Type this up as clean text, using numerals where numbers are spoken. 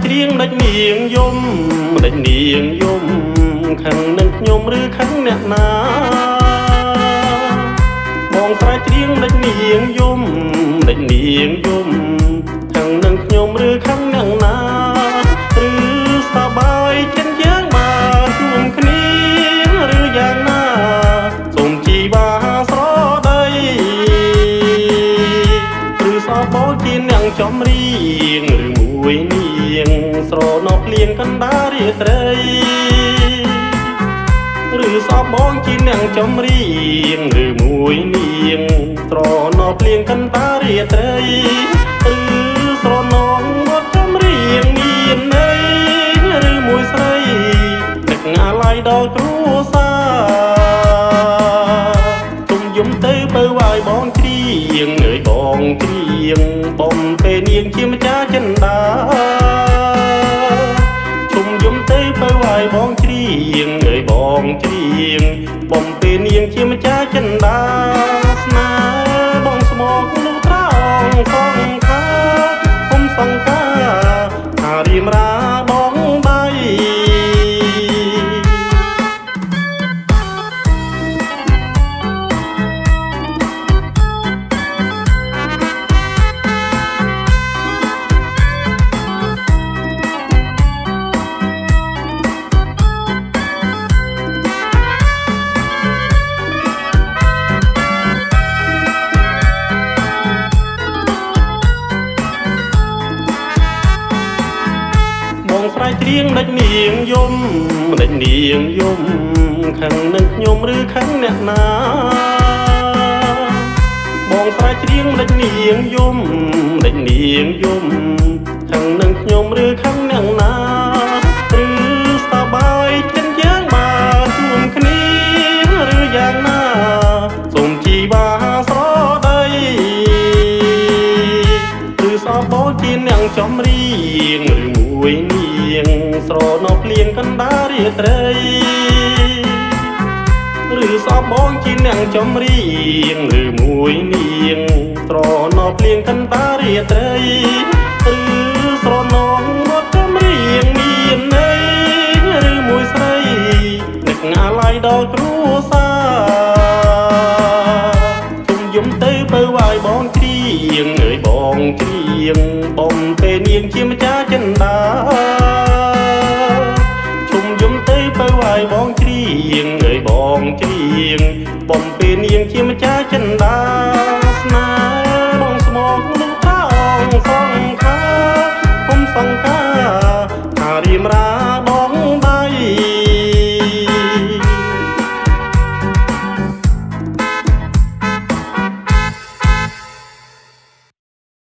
ច្រៀងដាច់នាងយំដាច់នាងយំខាងនឹងខ្ញុំឬខាងអ្នកណាបងស្រែកច្រៀងដាច់នាងយំដាច់នាងយំខាងនឹងខ្ញុំឬខាងអ្នកណាឬសប្បាយចិត្តយ៉ាងបានជួបគ្នាឬយ៉ាងណាសូមជីវាស្រដីឬសបោជាអ្នកចំរៀងឬមួយនាងស្រណោភ្លៀងកណ្ដាលរាត្រីឬសបងជាអ្នកចំរៀងឬមួយនាងស្រណោភ្លៀងកណ្ដាលរាត្រីឬស្រណោវត្តចំរៀងមានន័យឬមួយស្រីនឹកអាឡ័យដល់គ្រួសារទុំយំទៅបើវាយបងច្រៀងអើយបងច្រៀងបំពេលនាងជាម្ចាស់ចិន្តាជុំយំទៅបើវាយបងច្រៀងអើយបងច្រៀងបំពេលនាងជាម្ចាស់ចិន្តាស្នេហ៍បងស្មោកលុះត្រង់សងខាគុំសង្ការថារៀមរាបងដៃស្រែកច្រៀងដាច់នាងយំដាច់នាងយំខាងនឹងខ្ញុំឬខាងអ្នកណាបងស្រែកច្រៀងដាច់នាងយំដាច់នាងយំខាងនឹងខ្ញុំឬខាងអ្នកណាឬសប្បាយចិត្តយ៉ាងបានជួបគ្នាឬយ៉ាងណាសូមជីវាស្រដីឬសបោជាអ្នកចំរៀងឬមួយនាងស្រណោភ្លៀងកណ្ដាលរាត្រីឬសបងជាអ្នកចំរៀងឬមួយនាងស្រណោភ្លៀងកណ្ដាលរាត្រីឬស្រណោវត្តចំរៀងមានន័យឬមួយស្រីនឹកអាឡ័យដល់គ្រួសារជុំយំទៅបើវាយបងច្រៀងអើយបងច្រៀងបំពេលនាងជាម្ចាស់ចិន្តាជុំយំទៅបើវាយបងច្រៀងអើយបងច្រៀងបំពេលនាងជាម្ចាស់ចិន្តាស្នេហ៍បងស្មោកលុះត្រង់សងខាគុំសង្ការថារៀមរា